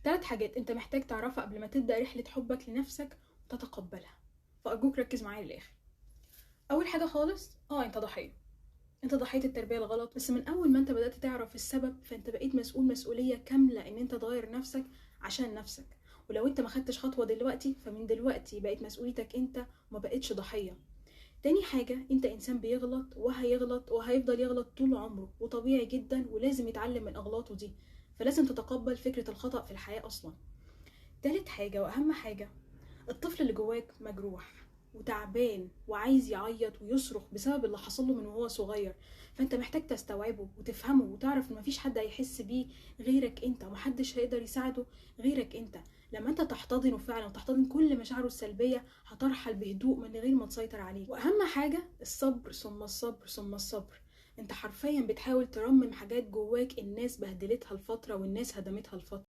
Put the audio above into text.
3 حاجات انت محتاج تعرفها قبل ما تبدأ رحلة حبك لنفسك وتتقبلها، فأرجوك ركز معايا للآخر. أول حاجة خالص انت ضحية. انت ضحية التربية الغلط، بس من أول ما انت بدأت تعرف السبب فانت بقيت مسؤول مسؤولية كاملة ان انت تغير نفسك عشان نفسك. ولو انت ما خدتش خطوة دلوقتي فمن دلوقتي بقت مسؤوليتك انت وما بقتش ضحية. تاني حاجة، انت انسان بيغلط وهيغلط وهيفضل يغلط طول عمره، وطبيعي جدا ولازم يتعلم من اغلاطه دي، فلازم تتقبل فكرة الخطأ في الحياة اصلا. تالت حاجة واهم حاجة، الطفل اللي جواك مجروح وتعبان وعايز يعيط ويصرخ بسبب اللي حصله من وهو صغير، فانت محتاج تستوعبه وتفهمه وتعرف ان مفيش حد هيحس بيه غيرك انت، ومحدش هيقدر يساعده غيرك انت. لما انت تحتضنه فعلا وتحتضن كل مشاعره السلبية هترحل بهدوء من غير ما تسيطر عليه. واهم حاجة الصبر ثم الصبر ثم الصبر. انت حرفيا بتحاول ترمم حاجات جواك الناس بهدلتها لفترة والناس هدمتها لفترة.